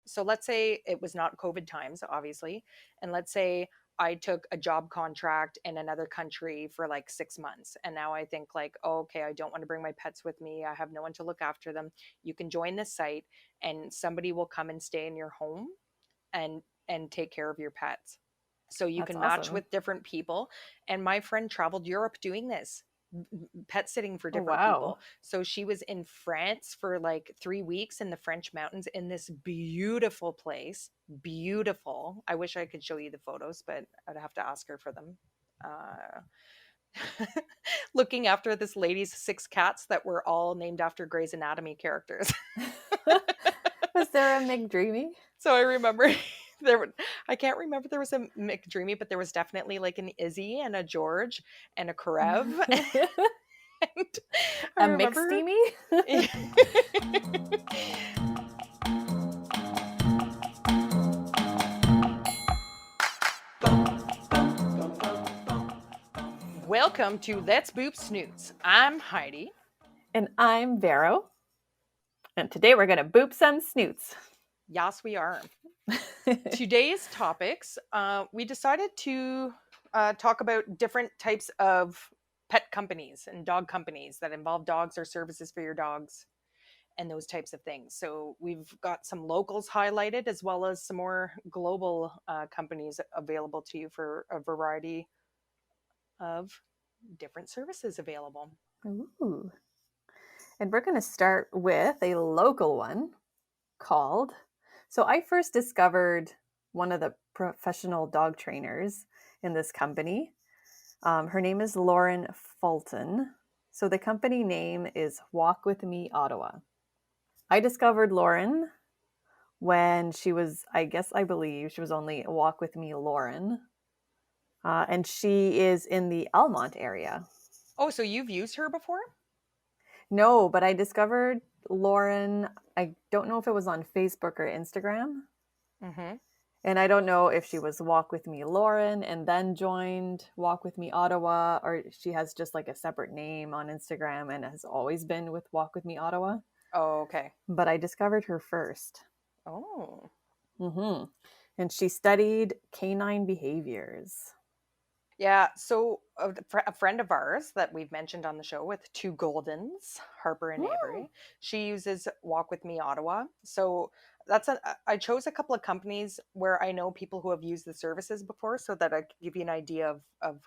so let's say it was not COVID times, obviously, and let's say I took a job contract in another country for like 6 months. And now I think like, oh, okay, I don't want to bring my pets with me. I have no one to look after them. You can join this site and somebody will come and stay in your home and take care of your pets. So you That's can match awesome. with different people. And my friend traveled Europe doing this, pet sitting for Oh, different wow. people. So she was in France for like 3 weeks in the French mountains in this beautiful place. Beautiful. I wish I could show you the photos, but I'd have to ask her for them. Looking after this lady's 6 cats that were all named after Grey's Anatomy characters. Was there a McDreamy? So I remember there were, I can't remember there was a McDreamy, but there was definitely like an Izzy and a George and a Karev. And I A mixed remember steamy? welcome to Let's Boop Snoots. I'm Heidi. And I'm Vero. And today we're going to boop some snoots. Yes, we are. Today's topics, we decided to talk about different types of pet companies and dog companies that involve dogs or services for your dogs and those types of things. So we've got some locals highlighted as well as some more global companies available to you for a variety of different services available. Ooh. And we're going to start with a local one called. So I first discovered one of the professional dog trainers in this company. Her name is Lauren Fulton. So the company name is Walk With Me Ottawa. I discovered Lauren when she was, I believe she was only Walk With Me Lauren. And she is in the Almont area. Oh, so you've used her before? No, but I discovered Lauren. I don't know if it was on Facebook or Instagram. Mm-hmm. And I don't know if she was Walk With Me Lauren and then joined Walk With Me Ottawa, or she has just like a separate name on Instagram and has always been with Walk With Me Ottawa. Oh, okay. But I discovered her first. Oh. Mm-hmm. And she studied canine behaviors. Yeah, so a friend of ours that we've mentioned on the show with two Goldens, Harper and Woo! Avery, she uses Walk With Me Ottawa. So I chose a couple of companies where I know people who have used the services before so that I can give you an idea of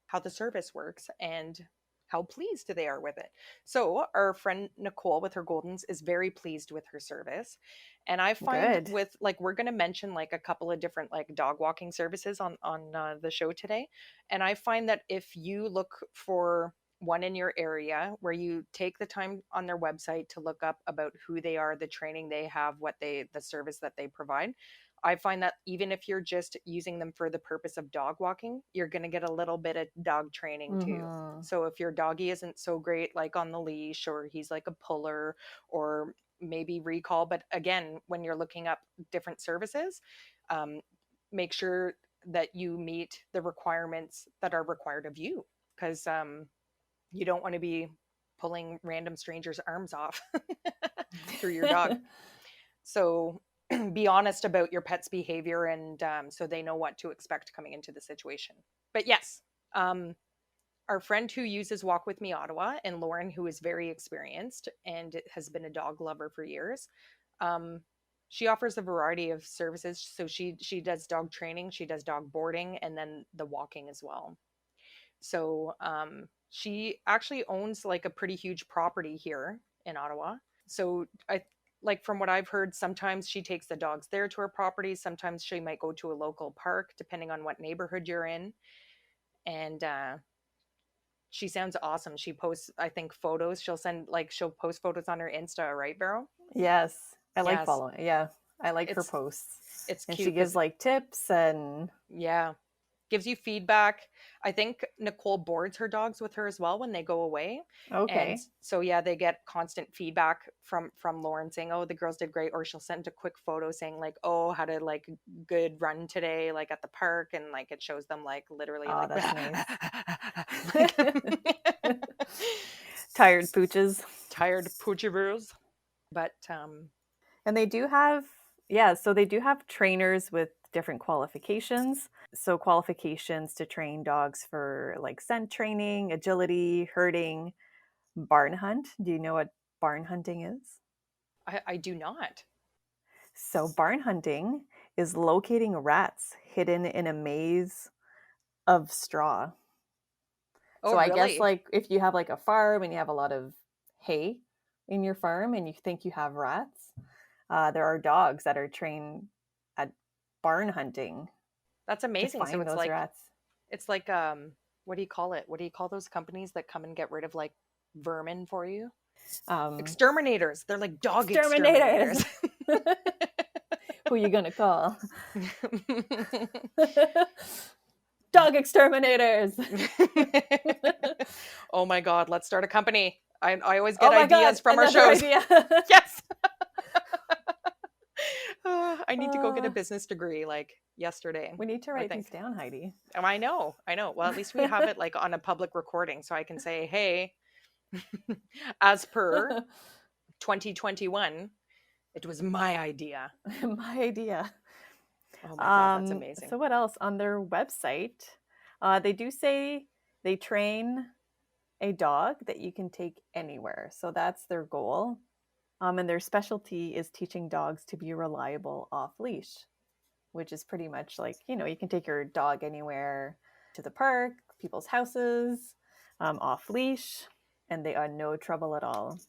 how the service works and how pleased they are with it. So our friend Nicole with her Goldens is very pleased with her service. And I find Good. with like we're going to mention like a couple of different like dog walking services on the show today. And I find that if you look for one in your area where you take the time on their website to look up about who they are, the training they have, the service that they provide, I find that even if you're just using them for the purpose of dog walking, you're going to get a little bit of dog training too. Mm-hmm. So if your doggy isn't so great, like on the leash, or he's like a puller, or maybe recall, but again, when you're looking up different services, um, make sure that you meet the requirements that are required of you, because you don't want to be pulling random strangers' arms off through your dog. So be honest about your pet's behavior and so they know what to expect coming into the situation. But yes, our friend who uses Walk With Me Ottawa and Lauren, who is very experienced and has been a dog lover for years, um, she offers a variety of services. So she does dog training, she does dog boarding, and then the walking as well. So she actually owns like a pretty huge property here in Ottawa. So I like from what I've heard, sometimes she takes the dogs there to her property. Sometimes she might go to a local park, depending on what neighborhood you're in. And she sounds awesome. She posts, I think, photos. She'll post photos on her Insta, right, Vero? Yes. I like Yes, following. Yeah. I like her it's posts. it's And she cute gives because like tips and yeah, gives you feedback. I think Nicole boards her dogs with her as well when they go away. And okay. so yeah, they get constant feedback from Lauren saying, "Oh, the girls did great," or she'll send a quick photo saying like, "Oh, had a like good run today like at the park," and like it shows them like literally Oh, like that's nice. like Tired pooches. tired poocheroos. But And they do have Yeah, so they do have trainers with different qualifications. So qualifications to train dogs for like scent training, agility, herding, barn hunt. Do you know what barn hunting is? I do not. So barn hunting is locating rats hidden in a maze of straw. Oh, So I guess really? like if you have like a farm and you have a lot of hay in your farm and you think you have rats, there are dogs that are trained at barn hunting That's to amazing. So find those rats. it's like what do you call it? What do you call those companies that come and get rid of like vermin for you? Um, Exterminators. They're like dog exterminators. exterminators. Who are you gonna call? Dog exterminators. Oh my god, let's start a company. I always get Oh my god, ideas from our another shows. idea. Yes. I need to go get a uh, business degree like yesterday, we need to I write these think. down, Heidi. Oh, I know. I know. Well, at least we have it like on a public recording so I can say, "Hey, as per 2021, it was my idea." My idea. Oh my god, that's amazing. So what else on their website? They do say they train a dog that you can take anywhere. So that's their goal. And their specialty is teaching dogs to be reliable off leash, which is pretty much like, you can take your dog anywhere to the park, people's houses, off leash, and they are no trouble at all.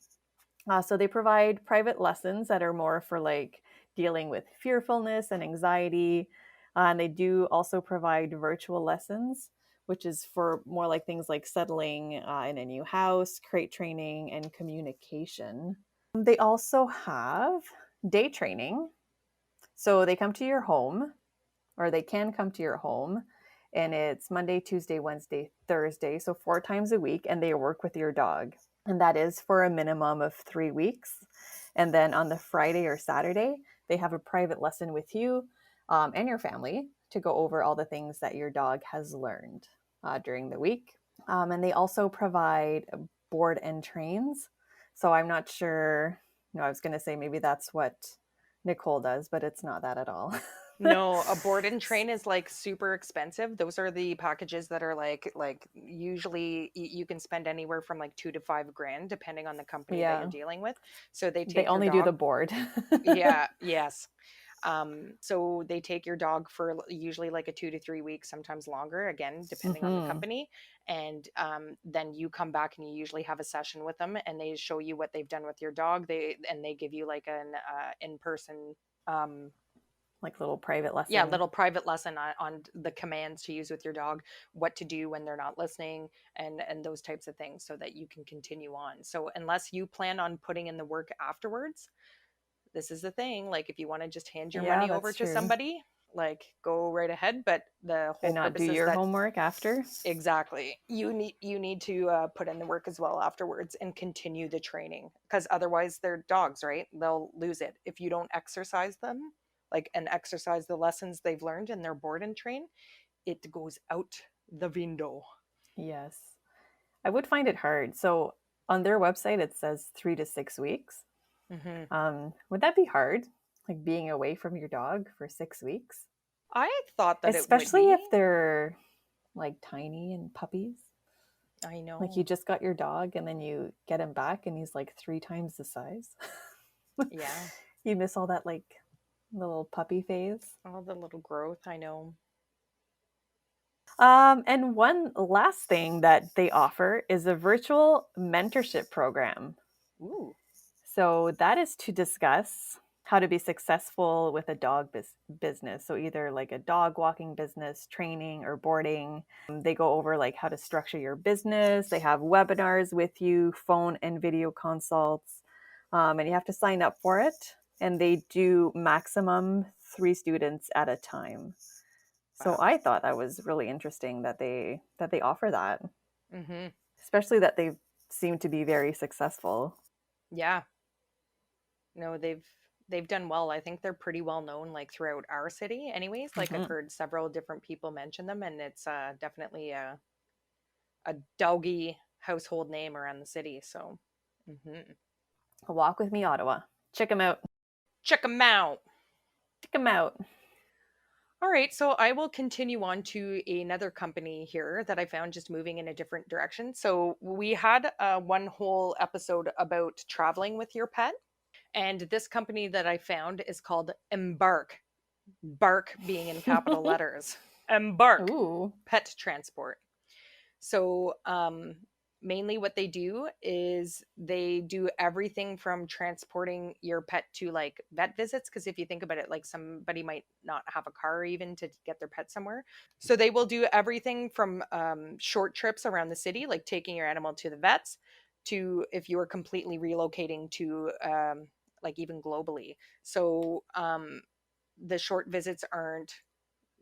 So they provide private lessons that are more for like dealing with fearfulness and anxiety. And they do also provide virtual lessons, which is for more like things like settling in a new house, crate training, and communication. They also have day training. So they come to your home, or they can come to your home, and it's Monday, Tuesday, Wednesday, Thursday. So 4 times a week, and they work with your dog. And that is for a minimum of 3 weeks. And then on the Friday or Saturday, they have a private lesson with you and your family to go over all the things that your dog has learned during the week. And they also provide board and trains. So I'm not sure, I was going to say maybe that's what Nicole does, but it's not that at all. No, a board and train is like super expensive. Those are the packages that are like usually you can spend anywhere from like 2 to 5 grand depending on the company that you're Yeah, dealing with. So they they take your only do the dog. board. Yeah, yes. So they take your dog for usually like a 2 to 3 weeks, sometimes longer, again, depending on the Mm-hmm. company. And then you come back and you usually have a session with them and they show you what they've done with your dog. They give you like an in-person um, Like little private yeah, lesson. little private lesson on the commands to use with your dog, what to do when they're not listening, and those types of things, so that you can continue on. So unless you plan on putting in the work afterwards, this is the thing. Like if you want to just hand your Yeah, money over that's to true. somebody, like go right ahead. But the And whole not do purpose is your that homework after. exactly you need to put in the work as well afterwards and continue the training, because otherwise they're dogs, right? They'll lose it if you don't exercise them, like, and exercise the lessons they've learned and they're board and train. It goes out the window. Yes. I would find it hard. So on their website, it says 3 to 6 weeks. Hmm. Would that be hard? Like being away from your dog for 6 weeks? I thought that it would Especially be. if they're like tiny and puppies. I Like you know. just got your dog and then you get him back and he's like 3 times the size. Yeah, You miss all that like little puppy phase. all the little growth, I know. And one last thing that they offer is a virtual mentorship program. Ooh. So that is to discuss how to be successful with a dog business. So either like a dog walking business, training or boarding. They go over like how to structure your business. They have webinars with you, phone and video consults, and you have to sign up for it. And they do maximum 3 students at a time. So Wow. I thought that was really interesting that they offer that, Hmm. especially that they seem to be very successful. Yeah. No, they've done well. I think they're pretty well known like throughout our city anyways. Like I've Hmm. heard several different people mention them, and it's definitely a doggy household name around the city. So Walk with me, Ottawa. Check them out. check them out. Check them out. All right, so I will continue on to another company here that I found just moving in a different direction. So we had one whole episode about traveling with your pet, and this company that I found is called Embark, Bark being in capital letters. Embark Ooh. Pet Transport. So, mainly what they do is they do everything from transporting your pet to like vet visits. Because if you think about it, like somebody might not have a car even to get their pet somewhere. So they will do everything from short trips around the city, like taking your animal to the vets, to if you are completely relocating to like even globally. So the short visits aren't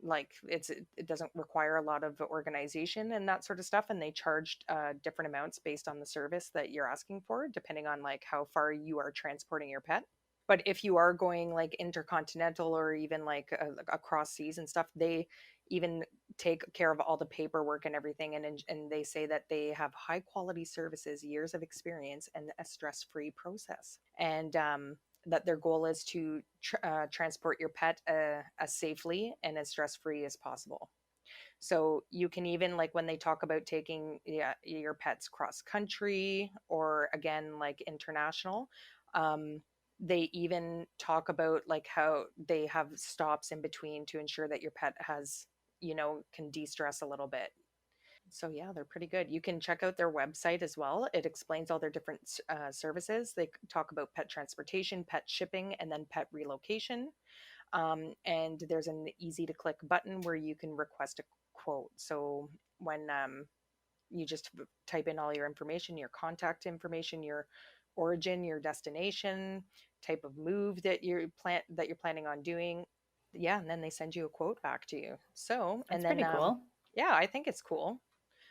like it doesn't require a lot of organization and that sort of stuff, and they charged different amounts based on the service that you're asking for depending on like how far you are transporting your pet. But if you are going like intercontinental or even like across seas and stuff, they even take care of all the paperwork and everything, and they say that they have high quality services, years of experience, and a stress free process, and that their goal is to transport your pet as safely and as stress free as possible. So you can even like when they talk about taking, yeah, your pets cross country or again like international, um, they even talk about like how they have stops in between to ensure that your pet has, can de-stress a little bit. So yeah, they're pretty good. You can check out their website as well. It explains all their different services. They talk about pet transportation, pet shipping, and then pet relocation. And there's an easy to click button where you can request a quote. So when you just type in all your information, your contact information, your origin, your destination, type of move that you're planning on doing, yeah, and then they send you a quote back to you. So and That's then pretty cool. yeah, I think it's cool.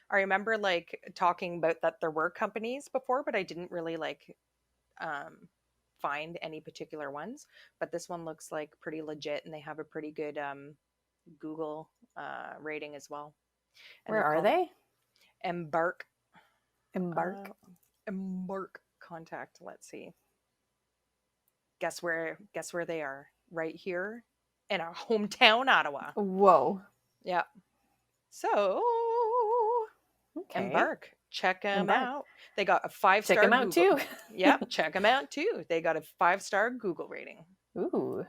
I remember like talking about that there were companies before, but I didn't really like um, find any particular ones. But this one looks like pretty legit, and they have a pretty good Google rating as well. And Where they're are called they? Embark. Uh, Embark. Embark Contact. Let's see. Guess where? Guess where they are? Right here in our hometown, Ottawa. Whoa. Yeah. So Okay. Embark. Check them Embark. out. They got a five Check star them out Google. too. Yep, check them out too. They got a 5-star Google rating. Ooh.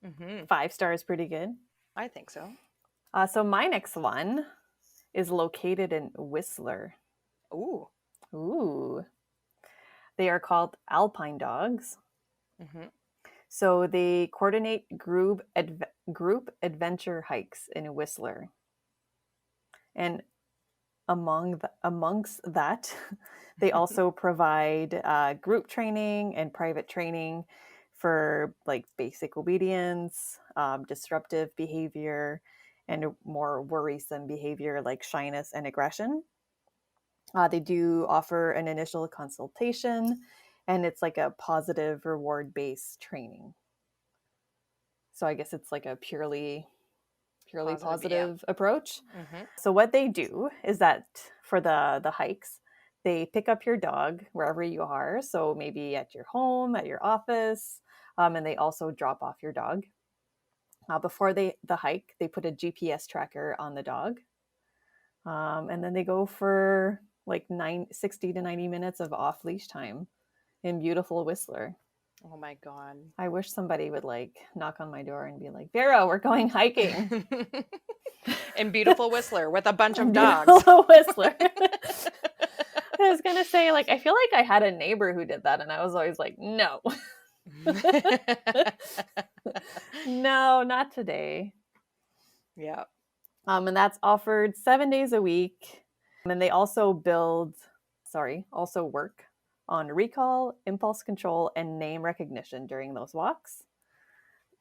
Hmm. 5 stars, pretty good. I think so. So my next one is located in Whistler. Ooh. Ooh. They are called Alpine Dogs. Hmm. So they coordinate group adventure hikes in Whistler. And amongst that, they also provide group training and private training for like basic obedience, disruptive behavior, and more worrisome behavior like shyness and aggression. They do offer an initial consultation, and it's like a positive reward based training. So I guess it's like a purely Positive. Yeah. positive approach. Hmm. So what they do is that for the hikes, they pick up your dog wherever you are. So maybe at your home, at your office, and they also drop off your dog. Before the hike, they put a GPS tracker on the dog, and then they go for like 60 to 90 minutes of off leash time in beautiful Whistler. Oh my god. I wish somebody would like knock on my door and be like, Vero, we're going hiking. And beautiful Whistler with a bunch of dogs. Beautiful Whistler. I was gonna say, like, I feel like I had a neighbor who did that, and I was always like, no, no, not today. Yeah. And that's offered 7 days a week. And they also also work on recall, impulse control, and name recognition during those walks.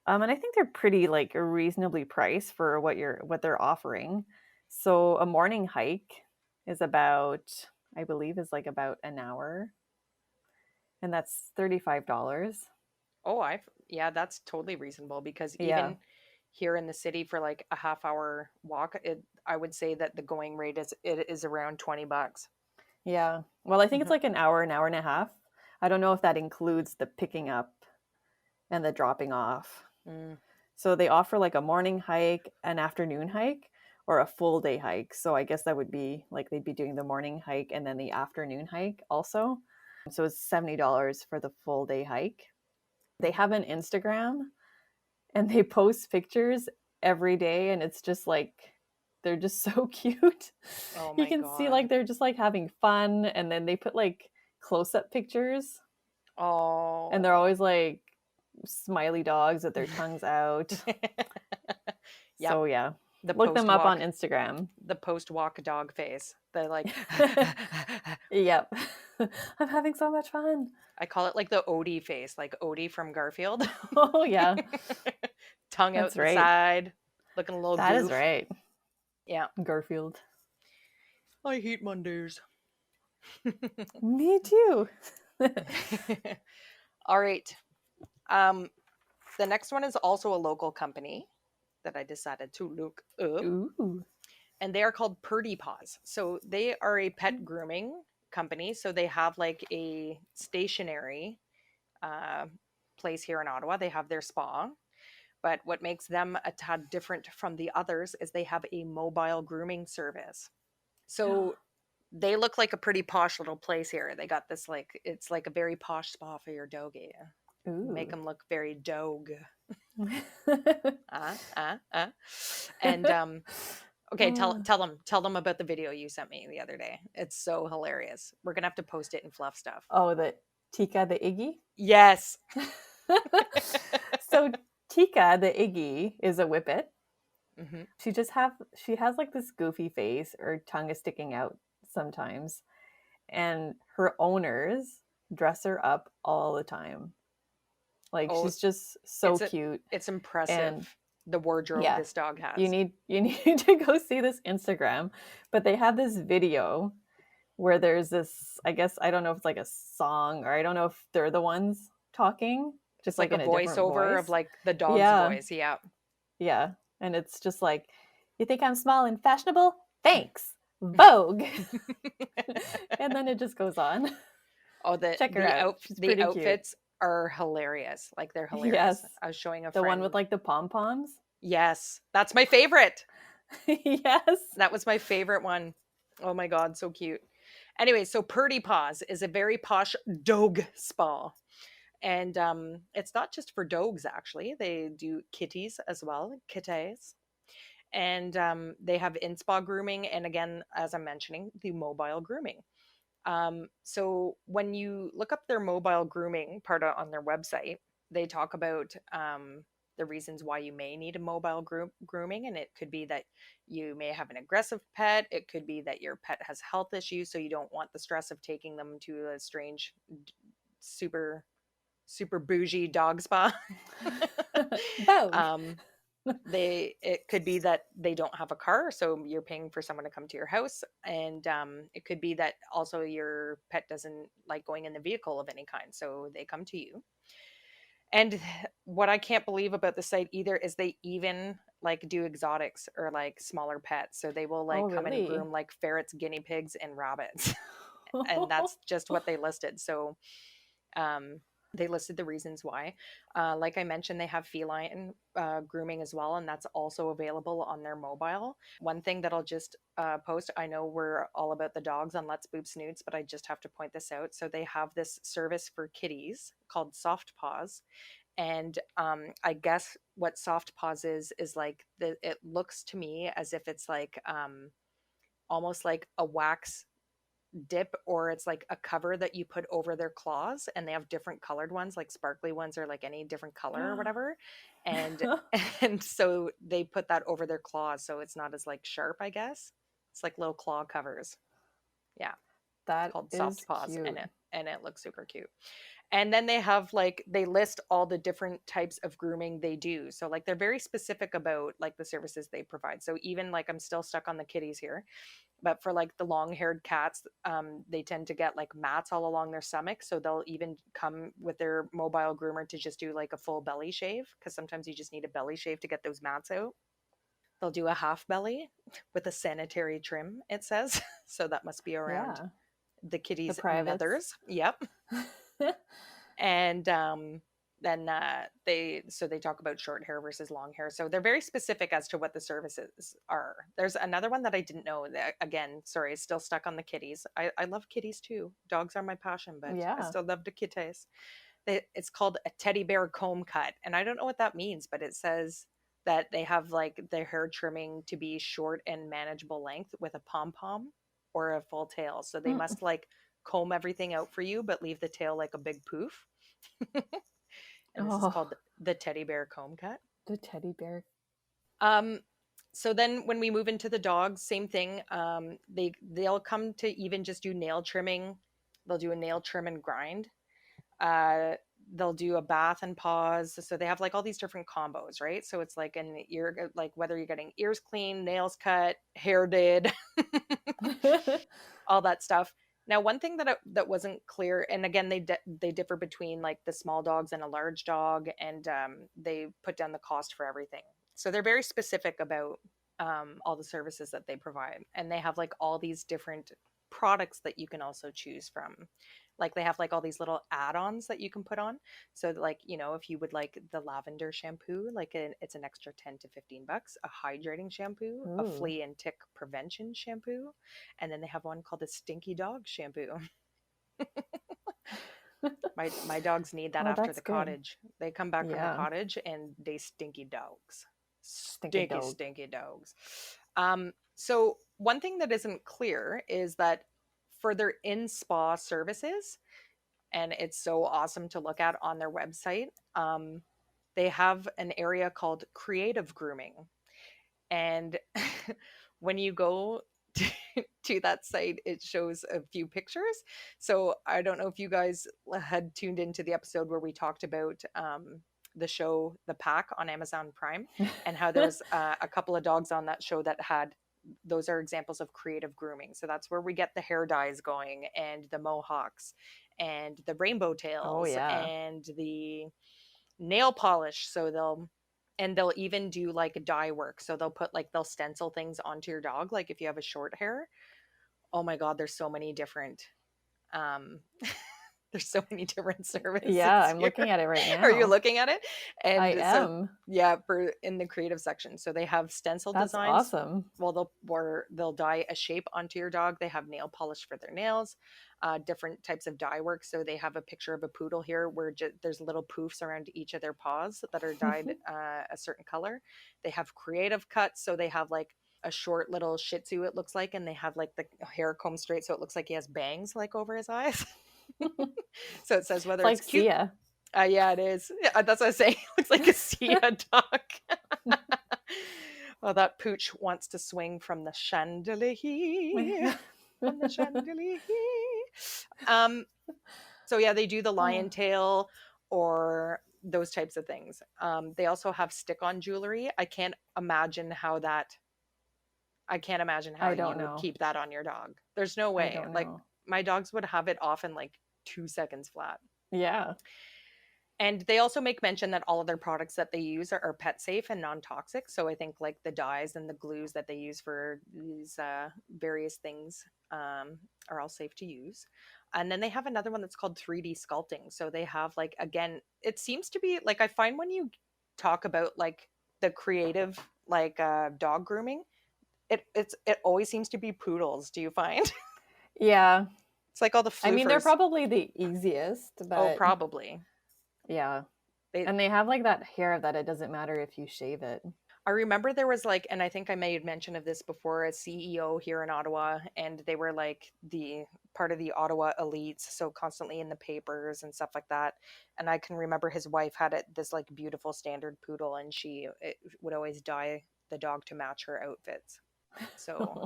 And I think they're pretty like reasonably priced for what they're offering. So a morning hike is I believe, is like about an hour, and that's $35. Oh, yeah, that's totally reasonable because Yeah, even here in the city for like a half hour walk, I would say that the going rate is around $20. yeah. Well, I think it's Hmm. like an hour and a half. I don't know if that includes the picking up and the dropping off. Mm. So they offer like a morning hike, an afternoon hike, or a full day hike. So I guess that would be like they'd be doing the morning hike and then the afternoon hike also. So it's $70 for the full day hike. They have an Instagram and they post pictures every day, and it's just like they're just so cute. Oh You my can see God. like they're just like having fun, and then they put like close-up pictures, and they're Oh. always like smiley dogs with their tongues out. Yep. So yeah, The look post them up on walk, Instagram. the post walk dog face. The like, Yep. I'm having so much fun. I call it like the Odie face, like Odie from Garfield. Oh yeah, Tongue out that's the right. side, looking a little That is goof. right. Yeah. Garfield. I hate Mondays. Me too. All right. Um, the next one is also a local company that I decided to look up, Ooh. and they are called Purdy Paws. So they are a pet grooming company. So they have like a stationary uh, place here in Ottawa. They have their spa. But what makes them a tad different from the others is they have a mobile grooming service. So they look like a pretty posh little place here. They got this like it's like a very posh spa for your doggy. Make Ooh. them look very dog. Uh. And okay, tell them about the video you sent me the other day. It's so hilarious. We're gonna have to post it in fluff stuff. Oh, the Tika the Iggy? Yes. So Tika the Iggy is a whippet. Hmm. She has like this goofy face. Her tongue is sticking out sometimes. And her owners dress her up all the time. Like Oh, she's just so it's a cute. it's And impressive the wardrobe yeah, this dog you has. need you need to go see this Instagram. But they have this video where there's this, I guess I don't know if it's like a song, or I don't know if they're the ones talking, It's just like like a in a different voiceover of voice. like the dog's Yeah. voice. Yeah. Yeah. And it's just like, you think I'm small and fashionable? Thanks. Vogue. And then it just goes on. Oh, the Check her the out. out She's the pretty cute. outfits are hilarious. Like they're hilarious. Yes. I was showing a The one with friend. like the pom poms. Yes, that's my favorite. Yes. That was my favorite one. Oh my god, so cute. Anyway, so Purdy Paws is a very posh dog spa. And it's not just for dogs, actually. They do kitties as well, kitties. And they have in spa grooming. And again, as I'm mentioning, the mobile grooming. So when you look up their mobile grooming part on their website, they talk about the reasons why you may need a mobile grooming. And it could be that you may have an aggressive pet. It could be that your pet has health issues. So you don't want the stress of taking them to a strange, super, super bougie dog spa. Vogue. um, it could be that they don't have a car, so you're paying for someone to come to your house, and it could be that also your pet doesn't like going in the vehicle of any kind, so they come to you. And what I can't believe about the site either is they even like do exotics or like smaller pets, so they will Oh, like come and really? groom like ferrets, guinea pigs, and rabbits. And that's just what they listed. So um, they listed the reasons why. Like I mentioned, they have feline grooming as well, and that's also available on their mobile. One thing that I'll just post, I know we're all about the dogs on Let's Boop Snoots, but I just have to point this out. So they have this service for kitties called Soft Paws. And I guess what Soft Paws is like, it looks to me as if it's like almost like a wax dip, or it's like a cover that you put over their claws, and they have different colored ones, like sparkly ones, or like any different color or whatever. And and so they put that over their claws so it's not as like sharp, I guess. It's like little claw covers. Yeah, it's That called Soft is Paws, cute. and it looks super cute. And then they have like they list all the different types of grooming they do, so like they're very specific about like the services they provide. So even like I'm still stuck on the kitties here, but for like the long haired cats, they tend to get like mats all along their stomach, so they'll even come with their mobile groomer to just do like a full belly shave, because sometimes you just need a belly shave to get those mats out. They'll do a half belly with a sanitary trim, it says. So that must be around Yeah. the The kitties' privates. nethers. Yep. And then they talk about short hair versus long hair. So they're very specific as to what the services are. There's another one that I didn't know that, again, sorry, still stuck on the kitties. I love kitties too. Dogs are my passion, but I Yeah. still love the kitties. It's called a teddy bear comb cut, and I don't know what that means, but it says that they have like their hair trimming to be short and manageable length with a pom pom or a full tail. So they Mm. must like comb everything out for you, but leave the tail like a big poof. And this is Oh, called the teddy bear comb cut. the teddy bear. Um, so then when we move into the dogs, same thing. They'll come to even just do nail trimming. They'll do a nail trim and grind. Uh, they'll do a bath and paws. So they have like all these different combos, right? So it's like an ear, like whether you're getting ears clean, nails cut, hair did, all that stuff. Now, one thing that wasn't clear, and again, they differ between like the small dogs and a large dog, and they put down the cost for everything. So they're very specific about all the services that they provide, and they have like all these different products that you can also choose from. Like they have like all these little add-ons that you can put on. So like, if you would like the lavender shampoo, like it's an extra 10 to 15 bucks, a hydrating shampoo, a Ooh. flea and tick prevention shampoo, and then they have one called the stinky dog shampoo. My dogs need that Oh, after that's the good. cottage. They come back from the Yeah. cottage and they stinky dogs. Stinky Stinky, dog. stinky dogs. So one thing that isn't clear is that for their in-spa services, and it's so awesome to look at on their website, they have an area called creative grooming. And when you go to, to that site, it shows a few pictures. So I don't know if you guys had tuned into the episode where we talked about the show The Pack on Amazon Prime, and how there was a couple of dogs on that show that had, those are examples of creative grooming. So that's where we get the hair dyes going, and the mohawks, and the rainbow Oh, tails, yeah. and the nail polish. So they'll even do like dye work. So they'll stencil things onto your dog, like if you have a short hair. Oh my god, there's so many different um there's so many different Yeah, services I'm here. looking at it right Are you now. looking at it? I And so am. yeah, for in the creative section. So they have stencil That's designs. awesome. Well, they'll dye a shape onto your dog. They have nail polish for their nails, different types of dye work. So they have a picture of a poodle here where there's little poofs around each of their paws that are dyed a certain color. They have creative cuts. So they have like a short little Shih Tzu, it looks like, and they have like the hair combed straight, so it looks like he has bangs like over his eyes. So it says It's whether it's like cute. Sia. Yeah, it is. Yeah, that's what I say. It looks like a Sia dog. Oh, that pooch wants to swing from the chandelier. From the chandelier. Um, so yeah, they do the lion Oh, tail or those types of things. They also have stick-on jewelry. I can't imagine how I don't you would know. keep that on your dog. There's no I way. don't Like know. my dogs would have it off in like 2 seconds flat. Yeah. And they also make mention that all of their products that they use are pet safe and non-toxic. So I think like the dyes and the glues that they use for these various things are all safe to use. And then they have another one that's called 3D sculpting. So they have like, again, it seems to be like, I find when you talk about like the creative like dog grooming, it always seems to be poodles. Do you find? Yeah. It's like all the I mean, they're floofers. probably the easiest, Oh, but probably. yeah. They And they have like that hair that it doesn't matter if you shave it. I remember there was like, and I think I made mention of this before, a CEO here in Ottawa, and they were like the part of the Ottawa elites, so constantly in the papers and stuff like that. And I can remember his wife had this like beautiful standard poodle, and would always dye the dog to match her outfits. So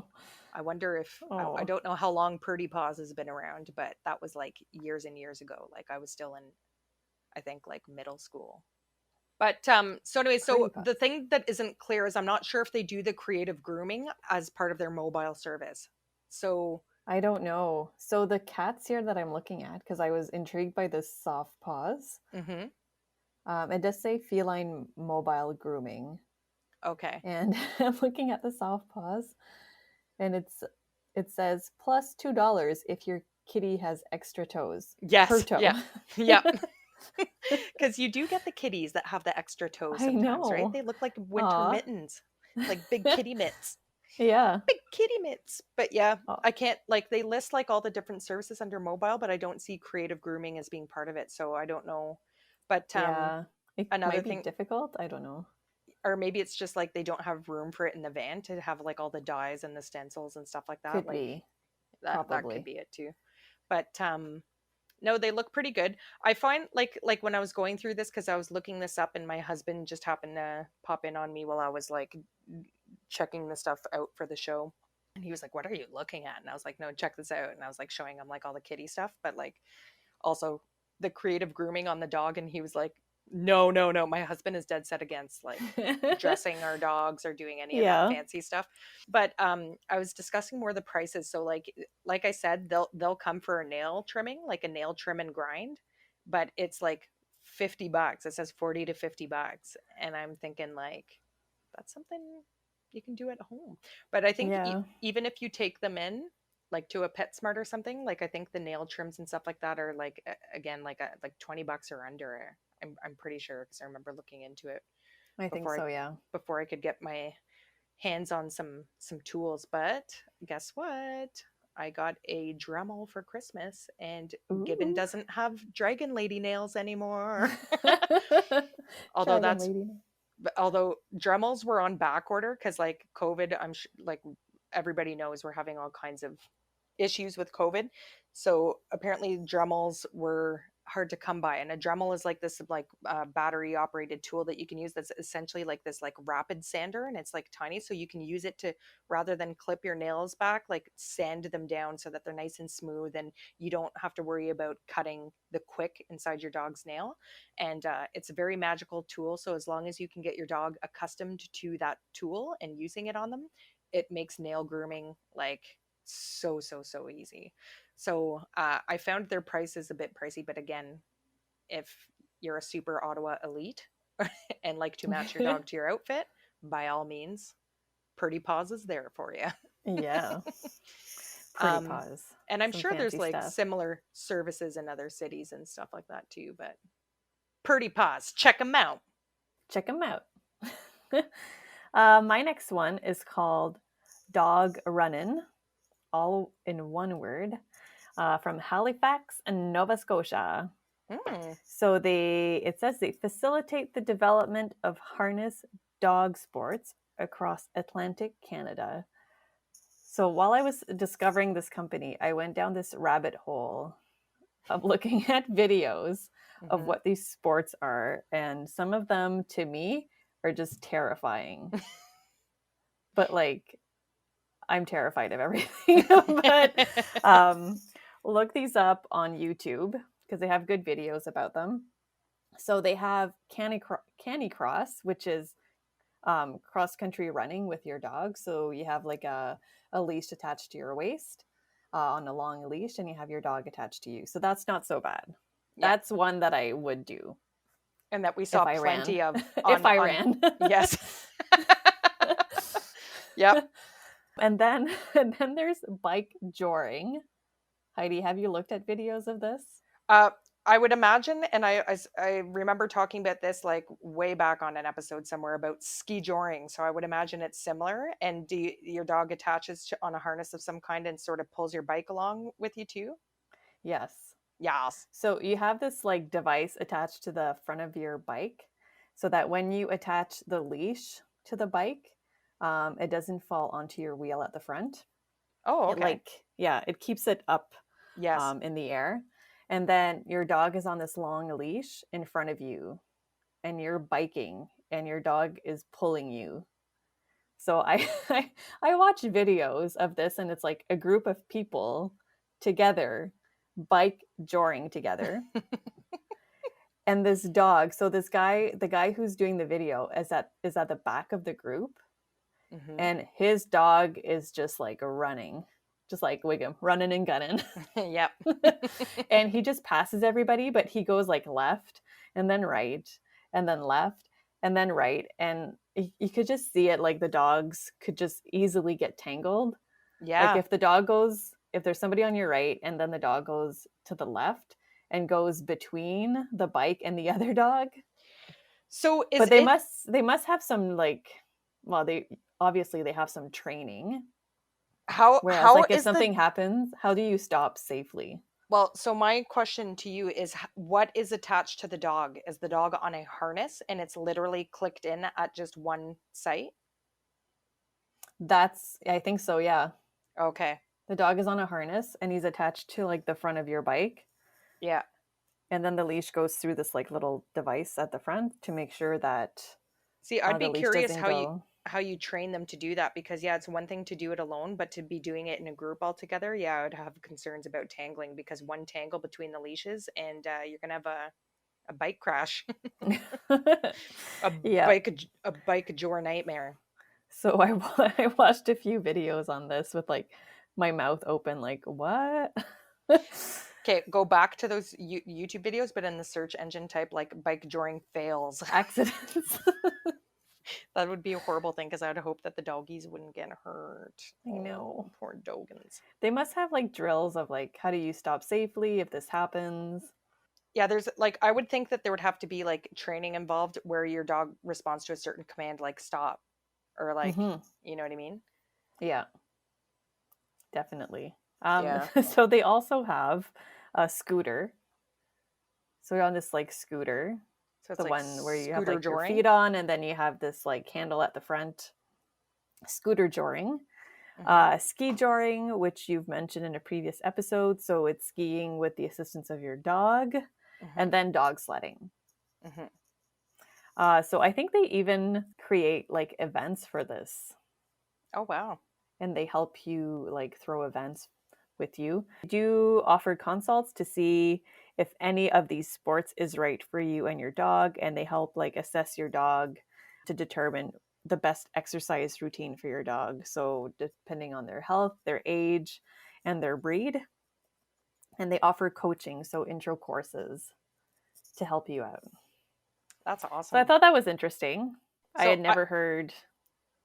I wonder if I Oh, don't know how long Purdy Paws has been around, but that was like years and years ago. Like I was still in, I think, like middle school. But so anyway, pretty so the puffs. thing that isn't clear is I'm not sure if they do the creative grooming as part of their mobile service. So, I don't know. So the cats here that I'm looking at, because I was intrigued by this soft paws, mhm, it does say feline mobile grooming. okay. And I'm looking at the soft paws, and it says plus $2 if your kitty has extra toes per Yes, toe. yeah, yeah. Because you do get the kitties that have the extra toes I sometimes, right? know. They look like winter Aw. mittens, like big kitty mitts. Yeah. Big kitty mitts. But yeah, Oh, I can't like they list like all the different services under mobile, but I don't see creative grooming as being part of it. So I don't know. But yeah. It another might be thing, difficult. I don't know. or maybe it's just like they don't have room for it in the van to have like all the dyes and the stencils and stuff like that. Could Like be. that could Probably. be it too. But no, they look pretty good. I find like when I was going through this, because I was looking this up and my husband just happened to pop in on me while I was like checking the stuff out for the show. And he was like, "What are you looking at?" And I was like, "No, check this out." And I was like showing him like all the kitty stuff, but like also the creative grooming on the dog. And he was like, "No, no, no. My husband is dead set against like dressing our dogs or doing any of that Yeah. fancy stuff." But I was discussing more the prices. So like I said, they'll come for a nail trimming, like a nail trim and grind, but it's like $50. It says 40 to $50. And I'm thinking like that's something you can do at home. But I think Yeah. even if you take them in like to a PetSmart or something, like I think the nail trims and stuff like that are like again like $20 or under. I'm pretty sure because I remember looking into it I think before so, yeah. I could get my hands on some tools. But guess what? I got a Dremel for Christmas, and Gibbon Ooh. doesn't have dragon lady nails anymore. although Dragon that's lady. although Dremels were on back order because like COVID, like everybody knows we're having all kinds of issues with COVID. So apparently Dremels were hard to come by. And a Dremel is like this like battery operated tool that you can use that's essentially like this like rapid sander, and it's like tiny, so you can use it to, rather than clip your nails back, like sand them down so that they're nice and smooth and you don't have to worry about cutting the quick inside your dog's nail. And it's a very magical tool. So as long as you can get your dog accustomed to that tool and using it on them, it makes nail grooming like so easy. So I found their price is a bit pricey, but again, if you're a super Ottawa elite and like to match your dog to your outfit, by all means, Purdy Paws is there for you. Yeah. Pretty um, paws. and I'm Some sure there's fancy like stuff. similar services in other cities and stuff like that too. But Purdy Paws, check them out. Check them out. My next one is called Dog Runnin', all in one word, from Halifax and Nova Scotia. Mm. So it says they facilitate the development of harness dog sports across Atlantic Canada. So while I was discovering this company, I went down this rabbit hole of looking at videos of Hmm. what these sports are, and some of them to me are just terrifying. But like I'm terrified of everything. But look these up on YouTube because they have good videos about them. So they have Canicross, which is cross country running with your dog. So you have like a leash attached to your waist on a long leash, and you have your dog attached to you. So that's not so bad. Yeah, That's one that I would do and that we saw if I ran. plenty of If I on ran. yes. Yep. And then there's bike joring. Heidi, have you looked at videos of this? Uh, I would imagine, and I remember talking about this like way back on an episode somewhere about ski joring. So I would imagine it's similar. And your dog attaches on a harness of some kind and sort of pulls your bike along with you too? Yes. Yes. So you have this like device attached to the front of your bike so that when you attach the leash to the bike, it doesn't fall onto your wheel at the front. Oh, It okay. like, yeah, it keeps it up Yes. in the air. And then your dog is on this long leash in front of you and you're biking and your dog is pulling you. So I watch videos of this and it's like a group of people together bike joring together, and this dog, so the guy who's doing the video is at the back of the group, Hmm. and his dog is just like running, just like Wiggum, running and gunning. Yep. And he just passes everybody, but he goes like left and then right and then left and then right, and you could just see it, like the dogs could just easily get tangled. Like Yeah. if there's somebody on your right and then the dog goes to the left, and goes between the bike and the other dog. So is But it they must have some like, well, they obviously they have some training. Whereas how like if is the something happens, how do you stop safely? well, so my question to you is what is attached to the dog? Is the dog on a harness and it's literally clicked in at just one site? That's I think so, yeah. Okay. The dog is on a harness and he's attached to like the front of your bike. Yeah. And then the leash goes through this like little device at the front to make sure that See, I'd the be leash curious doesn't go. how you train them to do that because yeah, it's one thing to do it alone, but to be doing it in a group altogether, yeah, I would have concerns about tangling because one tangle between the leashes and you're gonna have a bike crash, a Yeah. a bike jaw nightmare. So I watched a few videos on this with like my mouth open, like, what? Okay, go back to those YouTube videos, but in the search engine type like bike joring fails. Accidents. That would be a horrible thing because I would hope that the doggies wouldn't get hurt. I Oh, know. poor Dogans. They must have like drills of like, how do you stop safely if this happens? Yeah, there's like I would think that there would have to be like training involved where your dog responds to a certain command like stop or like, Hmm. you know what I mean? Yeah, definitely. Yeah. So they also have a scooter. So you're on this like scooter, So it's the like one where you have scooter like your joring. feet on, and then you have this like handle at the front. Scooter joring, Hmm. ski joring, which you've mentioned in a previous episode. So it's skiing with the assistance of your dog, Hmm. and then dog sledding. Hmm. So I think they even create like events for this, Oh wow. and they help you like throw events with you. Do offer consults to see if any of these sports is right for you and your dog, and they help like assess your dog to determine the best exercise routine for your dog. So depending on their health, their age, and their breed, and they offer coaching, so intro courses to help you out. That's So I awesome. thought that was interesting. I So had I never heard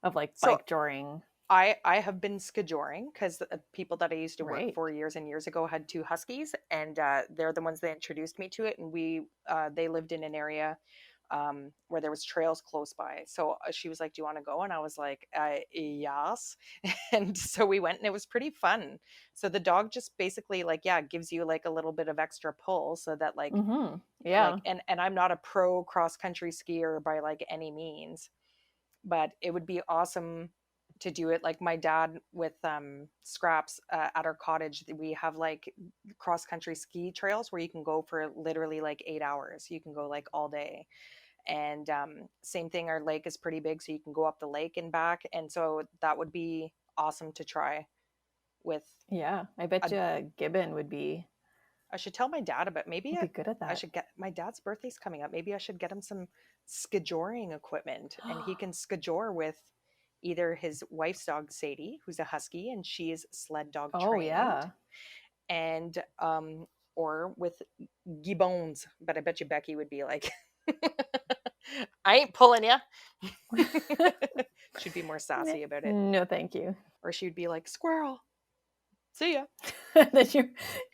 of like so bike joring. I have been skijoring because people that I used to work Right. for years and years ago had two huskies, and they're the ones that introduced me to it. And they lived in an area where there was trails close by. So she was like, "Do you want to go?" And I was like, "Yes." And so we went, and it was pretty fun. So the dog just basically like yeah gives you like a little bit of extra pull, so that Mm-hmm. like Yeah. and I'm not a pro cross country skier by like any means, but it would be awesome to do it like my dad with scraps at our cottage. We have like cross country ski trails where you can go for literally like 8 hours, you can go like all day. And same thing, our lake is pretty big so you can go up the lake and back, and so that would be awesome to try with Yeah. I bet a you Gibbon I should tell my dad about maybe would be good at I that. should get my dad's birthday's coming up. Maybe I should get him some skijoring equipment and he can skijor with either his wife's dog Sadie, who's a husky and she is sled dog Oh trained, yeah. and or with gibbons. But I bet you Becky would be like, I ain't pulling you. She'd be more sassy about it. No, thank you. Or she'd be like, squirrel, see ya. Then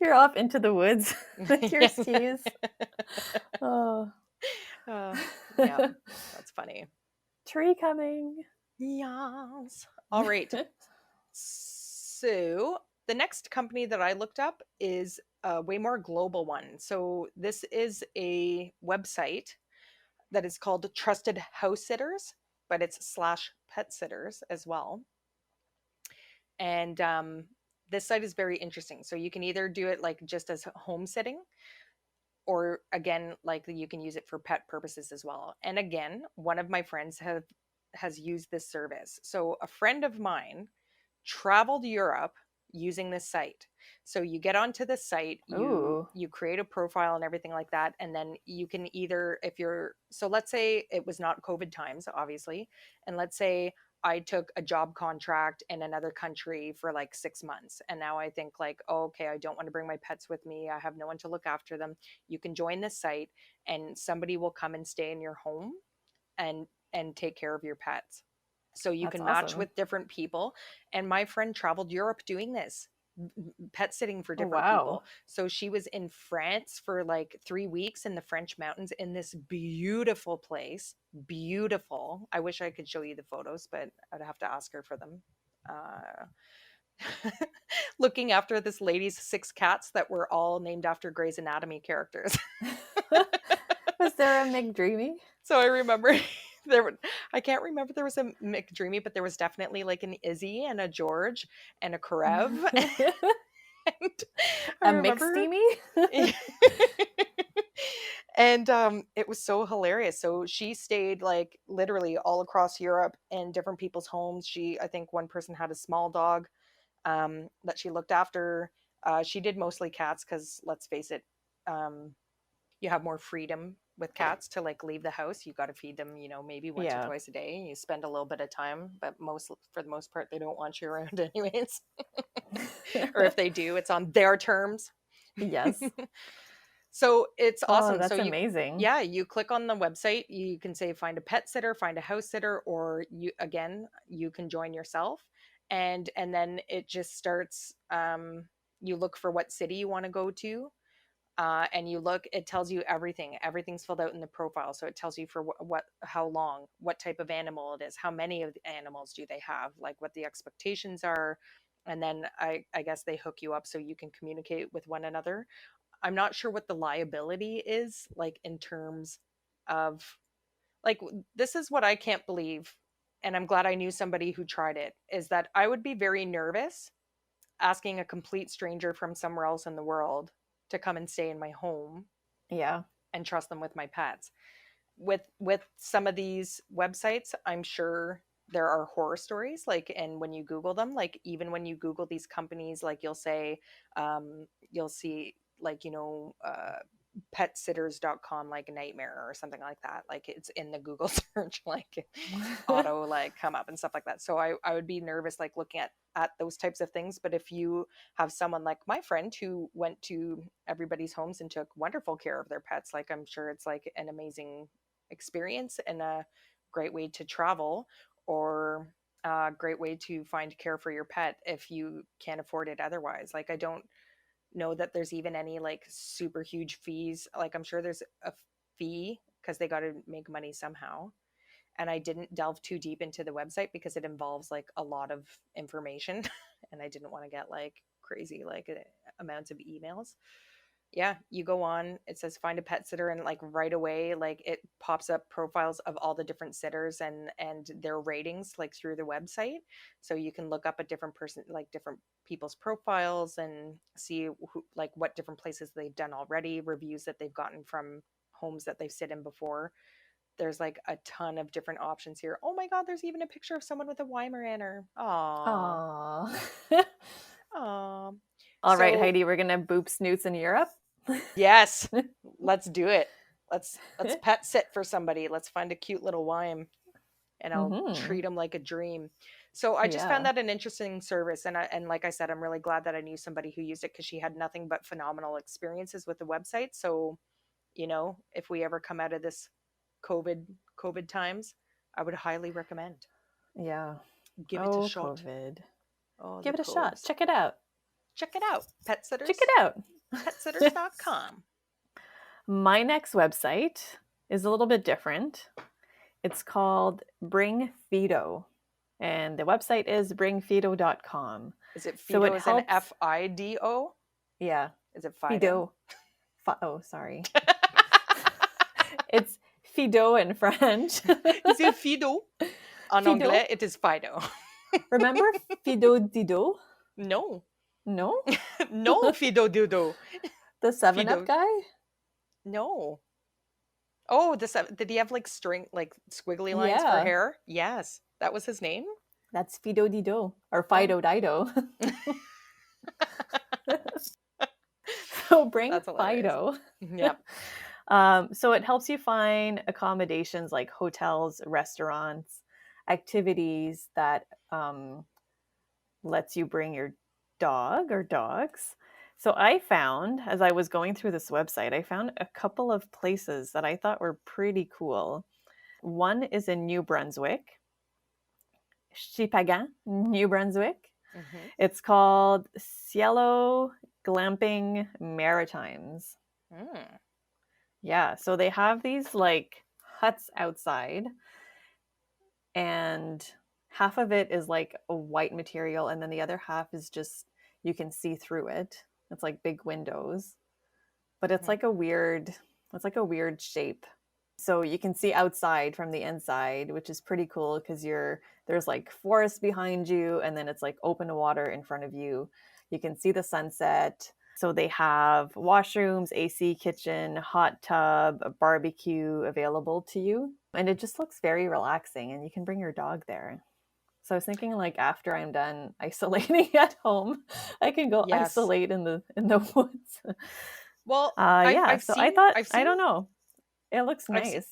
you're off into the woods with your Yeah. skis. Oh. uh, yeah, that's funny. Tree coming. Yes. All right. So the next company that I looked up is a way more global one. So this is a website that is called Trusted House Sitters, but it's slash pet sitters as well. And this site is very interesting. So you can either do it like just as home sitting, or again, like you can use it for pet purposes as well. And again, one of my friends have has used this service. So a friend of mine traveled Europe using this site. So you get onto the site, Ooh. you create a profile and everything like that, and then you can either if you're so let's say it was not COVID times, obviously, and let's say I took a job contract in another country for like 6 months. And now I think like, oh, okay, I don't want to bring my pets with me. I have no one to look after them. You can join this site and somebody will come and stay in your home and take care of your pets. So you That's can match awesome. with different people. And my friend traveled Europe doing this. pet sitting for Oh, different wow. people. So she was in France for like 3 weeks in the French mountains in this beautiful place. Beautiful. I wish I could show you the photos, but I'd have to ask her for them. Uh, Looking after this lady's 6 cats that were all named after Grey's Anatomy characters. Was there a McDreamy? So I remember there were, I can't remember there was a McDreamy, but there was definitely like an Izzy and a George and a Karev. And I A mixed remember steamy? and it was so hilarious. So she stayed like literally all across Europe in different people's homes. I think one person had a small dog that she looked after. She did mostly cats because let's face it, um, you have more freedom with cats to like leave the house. You got to feed them, maybe once or Yeah. twice a day. You spend a little bit of time, but for the most part, they don't want you around anyways. Or if they do, it's on their terms. Yes. So it's Oh, awesome. So that's amazing. yeah, you click on the website, you can say find a pet sitter, find a house sitter, or you can join yourself. And then it just starts, you look for what city you want to go to. And it tells you everything. Everything's filled out in the profile. So it tells you for how long, what type of animal it is, how many of the animals do they have, like what the expectations are. And then I guess they hook you up so you can communicate with one another. I'm not sure what the liability is, like in terms of, like, this is what I can't believe. And I'm glad I knew somebody who tried it, is that I would be very nervous asking a complete stranger from somewhere else in the world to come and stay in my home Yeah. and trust them with my pets. With some of these websites, I'm sure there are horror stories, like, and when you Google them, like even when you Google these companies, like you'll see like, petsitters.com like nightmare or something like that, like it's in the Google search, like auto like come up and stuff like that. So I would be nervous like looking at those types of things. But if you have someone like my friend who went to everybody's homes and took wonderful care of their pets, like I'm sure it's like an amazing experience and a great way to travel, or a great way to find care for your pet if you can't afford it otherwise. Like I don't know that there's even any like super huge fees. Like I'm sure there's a fee because they got to make money somehow. And I didn't delve too deep into the website because it involves like a lot of information and I didn't want to get like crazy like amounts of emails. Yeah, you go on, it says find a pet sitter, and like right away like it pops up profiles of all the different sitters and their ratings like through the website. So you can look up a different person, like different people's profiles, and see like what different places they've done already, reviews that they've gotten from homes that they've sit in before. There's like a ton of different options here. Oh my god, there's even a picture of someone with a Weimaraner. Aw. Aw. Aw. All right, So Heidi, we're gonna boop Snoots in Europe. yes, let's do it. Let's pet sit for somebody. Let's find a cute little Weim and I'll Mm-hmm. treat them like a dream. So I just found Yeah. that an interesting service, and like I said, I'm really glad that I knew somebody who used it because she had nothing but phenomenal experiences with the website. So, if we ever come out of this COVID COVID times, I would highly recommend. Yeah. Give it a Oh, shot. COVID. Oh, the Give it a shot. coves. Check it out. Check it out. Pet Check it sitters. out. Petsitters.com. My next website is a little bit different. It's called Bringfedo, and the website is bringfedo.com. Is it So Fido it as an helps, Fido? yeah, Is it Fido? Fido. Oh, sorry. It's Fido in French. Is it Fido? En Fido. anglais, it is Fido. Remember Fido Dido? No. No? No, Fido Dudo. The 7 Up Fido. guy? No. Oh, did he have like string, like squiggly lines for Yeah, hair? Yes. That was his name? that's Fido Dido or Oh. Fido Dido. So bring That's hilarious. Fido. Yep. So it helps you find accommodations like hotels, restaurants, activities that lets you bring your dog or dogs. So I found, as I was going through this website, I found a couple of places that I thought were pretty cool. One is in New Brunswick, Chipagan, New Brunswick. Mm-hmm. It's called Cielo Glamping Maritimes. Mm. Yeah, so they have these like huts outside, and half of it is like a white material, and then the other half is just you can see through it. It's like big windows, but Mm-hmm. it's like a weird shape. So you can see outside from the inside, which is pretty cool because there's like forest behind you, and then it's like open water in front of you. You can see the sunset. So they have washrooms, AC kitchen, hot tub, a barbecue available to you, and it just looks very relaxing. And you can bring your dog there. So I was thinking, like after I'm done isolating at home, I can go Yes. isolate in the woods. Well, I've Yeah. I've So I seen thought, I've I seen don't know, it looks I've seen nice.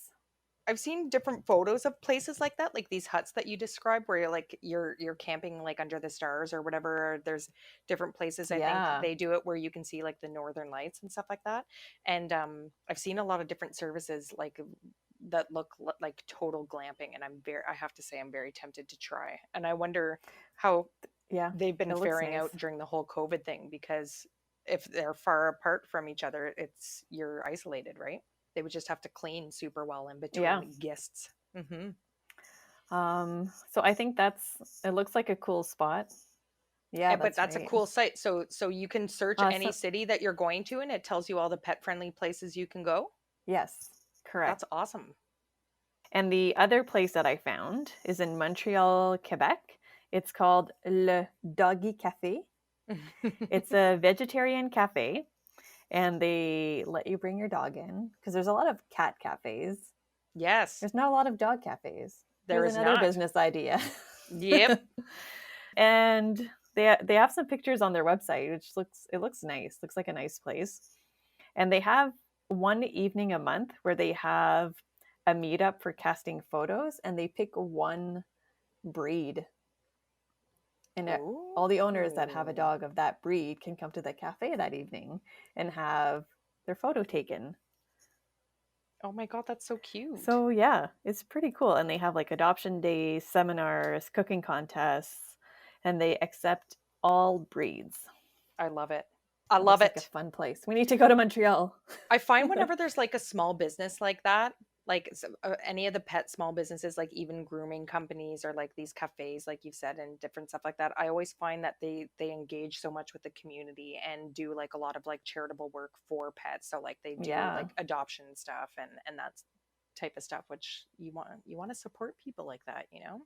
I've seen different photos of places like that, like these huts that you described, where you're camping like under the stars or whatever. There's different places. I think Yeah. they do it where you can see like the northern lights and stuff like that. And I've seen a lot of different services like that look like total glamping, and I have to say I'm very tempted to try. And I wonder how Yeah. they've been It looks faring nice. out during the whole COVID thing, because if they're far apart from each other, you're isolated, right? They would just have to clean super well in Yeah. between guests. Mm-hmm. So I think it looks like a cool spot. Yeah, But that's that's a right. cool site. So you can search any So city that you're going to, and it tells you all the pet friendly places you can go. yes, That's correct. awesome. And the other place that I found is in Montreal, Quebec. It's called Le Doggie Cafe. It's a vegetarian cafe, and they let you bring your dog in because there's a lot of cat cafes. Yes, There's not a lot of dog cafes. there Here's is another not. business idea. Yep. And they have some pictures on their website, which looks nice. Looks like a nice place. And they have one evening a month where they have a meetup for casting photos, and they pick one breed. And all the owners that have a Oh, dog of that breed can come to the cafe that evening and have their photo taken. oh my God, that's so cute. So yeah, it's pretty cool. And they have like adoption days, seminars, cooking contests, and they accept all breeds. I love it. I It love looks like a it. fun place. We need to go to Montreal. I find whenever there's like a small business like that, like any of the pet small businesses, like even grooming companies or like these cafes, like you've said, and different stuff like that, I always find that they engage so much with the community and do like a lot of like charitable work for pets. So like they do Yeah, like adoption stuff and that's type of stuff, which you want to support people like that, you know?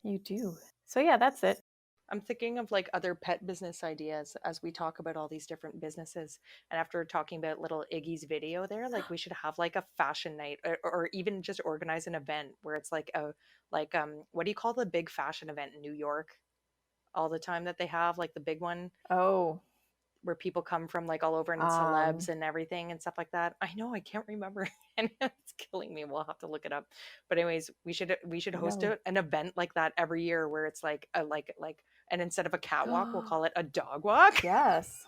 you do. So yeah, that's it. I'm thinking of like other pet business ideas as we talk about all these different businesses. And after talking about little Iggy's video there, like we should have like a fashion night, or even just organize an event where it's like what do you call the big fashion event in New York all the time that they have, like the big one Oh, where people come from like all over and celebs um, and everything and stuff like that. I know I can't remember and it's killing me. We'll have to look it up. But anyways, we should host no. an event like that every year where it's like a like and instead of a catwalk, we'll call it a dog walk. Yes.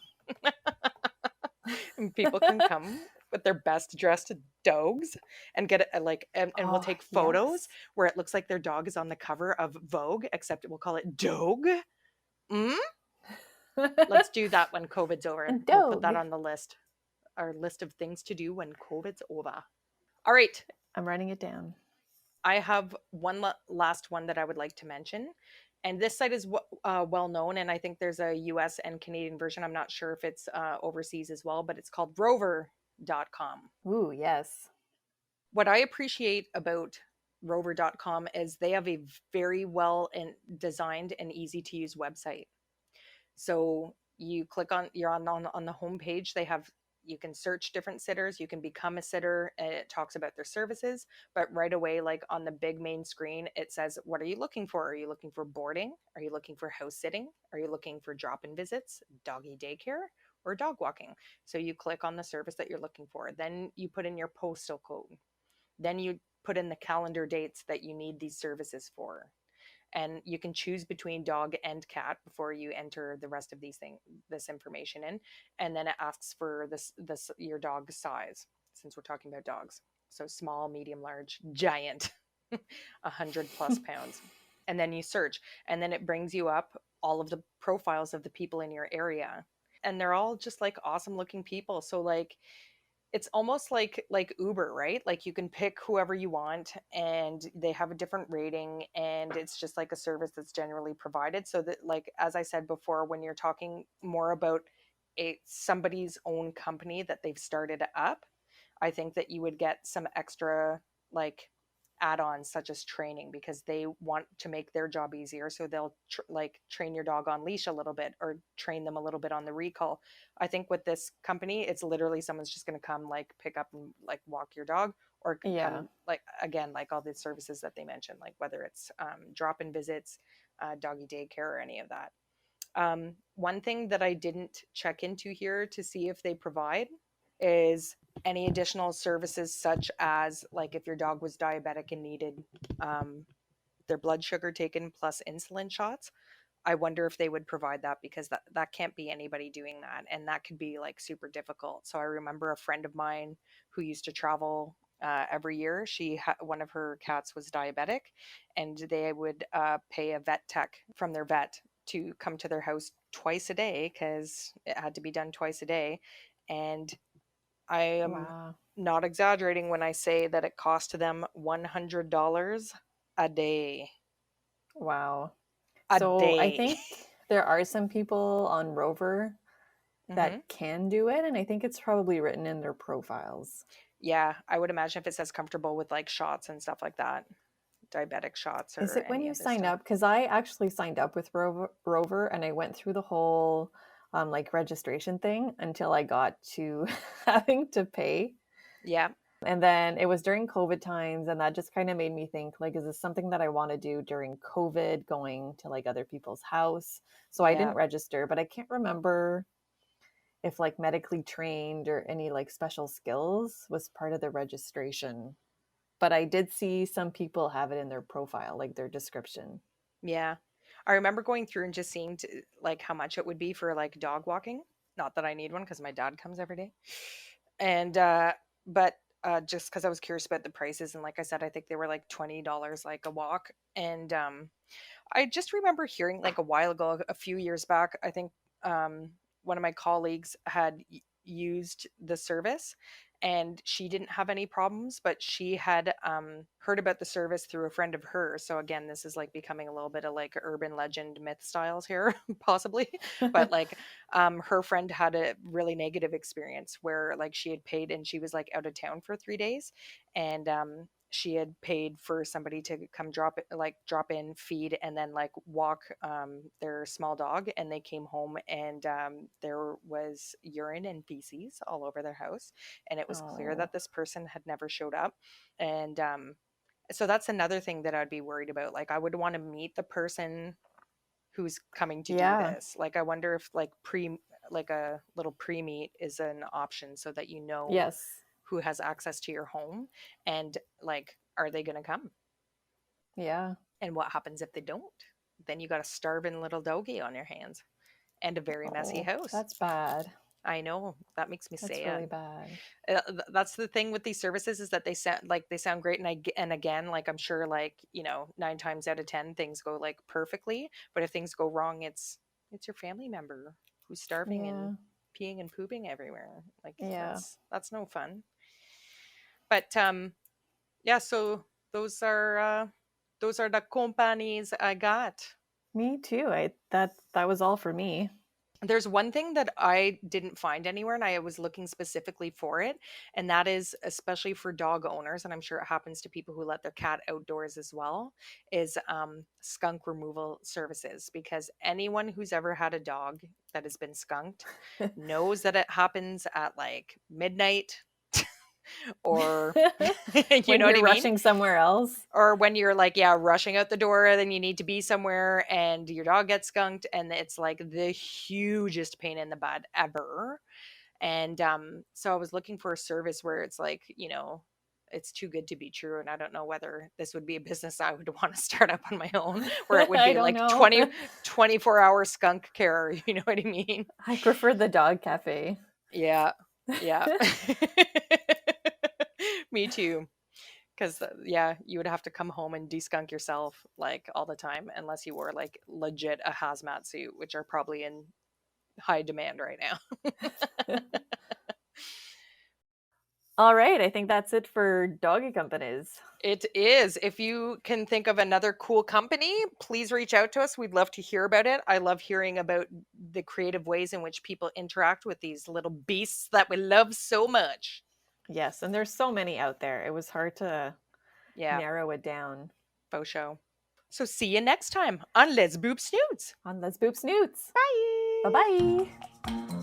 And people can come with their best dressed dogs and get a, like and we'll Oh, take photos yes. where it looks like their dog is on the cover of Vogue, except we'll call it Dog. Mm? Let's do that when COVID's over. And We'll put dog. that on the list, our list of things to do when COVID's over. All right. I'm writing it down. I have one last one that I would like to mention. And this site is well known, and I think there's a US and Canadian version. I'm not sure if it's overseas as well, but it's called rover.com. Ooh, yes. What I appreciate about rover.com is they have a very well and designed and easy to use website. So you click on you're on the home page. They have you can search different sitters, you can become a sitter, and it talks about their services. But right away, like on the big main screen, it says, what are you looking for? Are you looking for boarding? Are you looking for house sitting? Are you looking for drop-in visits, doggy daycare, or dog walking? So you click on the service that you're looking for. Then you put in your postal code. Then you put in the calendar dates that you need these services for, and you can choose between dog and cat before you enter the rest of this information in. And then it asks for this your dog's size, since we're talking about dogs. So small, medium, large, giant, 100 plus pounds. and then you search, and then it brings you up all of the profiles of the people in your area, and they're all just like awesome looking people. So like it's almost like Uber, right? Like you can pick whoever you want and they have a different rating, and it's just like a service that's generally provided. So that, like as I said before, when you're talking more about a somebody's own company that they've started up, I think that you would get some extra like add-ons such as training, because they want to make their job easier, so they'll like train your dog on leash a little bit or train them a little bit on the recall. I think with this company, it's literally someone's just going to come like pick up and like walk your dog, or Yeah. come like again like all the services that they mentioned, like whether it's drop-in visits, doggy daycare, or any of that. One thing that I didn't check into here to see if they provide is any additional services, such as like if your dog was diabetic and needed um, their blood sugar taken plus insulin shots. I wonder if they would provide that, because that can't be anybody doing that, and that could be like super difficult. So I remember a friend of mine who used to travel every year. One of her cats was diabetic, and they would pay a vet tech from their vet to come to their house twice a day, because it had to be done twice a day. And I am Wow. not exaggerating when I say that it cost them $100 a day. Wow. A So I day. think there are some people on Rover that Hmm. can do it, and I think it's probably written in their profiles. Yeah, I would imagine if it says comfortable with like shots and stuff like that, diabetic shots Is or it when any you of this sign stuff. up? Because I actually signed up with Rover and I went through the whole like registration thing until I got to having to pay. Yeah, And then it was during COVID times, and that just kind of made me think, like, is this something that I want to do during COVID, going to like other people's house? So I yeah, didn't register, but I can't remember if like medically trained or any like special skills was part of the registration. But I did see some people have it in their profile, like their description. yeah. I remember going through and just seeing like how much it would be for like dog walking. Not that I need one because my dad comes every day. And but just because I was curious about the prices, and like I said, I think they were like $20 like a walk. And I just remember hearing like a while ago, a few years back, I think one of my colleagues had used the service, and she didn't have any problems, but she had heard about the service through a friend of hers. So again, this is like becoming a little bit of like urban legend myth styles here, possibly. But like her friend had a really negative experience where like she had paid and she was like out of town for 3 days, and she had paid for somebody to come drop in, feed, and then like walk their small dog, and they came home, and there was urine and feces all over their house, and it was clear Oh, that this person had never showed up. And so that's another thing that I'd be worried about. Like I would want to meet the person who's coming to do yeah. this. Like I wonder if like a little pre-meet is an option, so that you know Yes. who has access to your home, and like are they going to come, Yeah. and what happens if they don't. Then you got a starving little doggy on your hands and a very messy Oh, house. that's bad. I know, that makes me That's really sad. bad. That's the thing with these services, is that they sound great, and and again, like I'm sure, like 9 times out of 10 things go like perfectly, but if things go wrong, it's your family member who's starving and Yeah. peeing and pooping everywhere. Like Yeah. that's no fun. But yeah, so those are uh those are the companies I got. Me too. That was all for me. There's one thing that I didn't find anywhere, and I was looking specifically for it, and that is especially for dog owners, and I'm sure it happens to people who let their cat outdoors as well, is skunk removal services, because anyone who's ever had a dog that has been skunked knows that it happens at like midnight, or you When know what you're I mean? rushing somewhere else. Or when you're like, yeah, rushing out the door, then you need to be somewhere and your dog gets skunked, and it's like the hugest pain in the butt ever. And so I was looking for a service where it's like, it's too good to be true, and I don't know whether this would be a business I would want to start up on my own, where it would I be don't like know. 24-hour skunk care, you know what I mean? I prefer the dog cafe. Yeah, yeah. Me too. Because yeah, you would have to come home and de-skunk yourself like all the time, unless you wore like legit a hazmat suit, which are probably in high demand right now. All right, I think that's it for doggy companies. It is. If you can think of another cool company, please reach out to us. We'd love to hear about it. I love hearing about the creative ways in which people interact with these little beasts that we love so much. Yes, and there's so many out there. It was hard to Yeah, narrow it down. faux show. So see you next time on Let's Boop Snoots. On Let's Boop Snoots. Bye. Bye bye.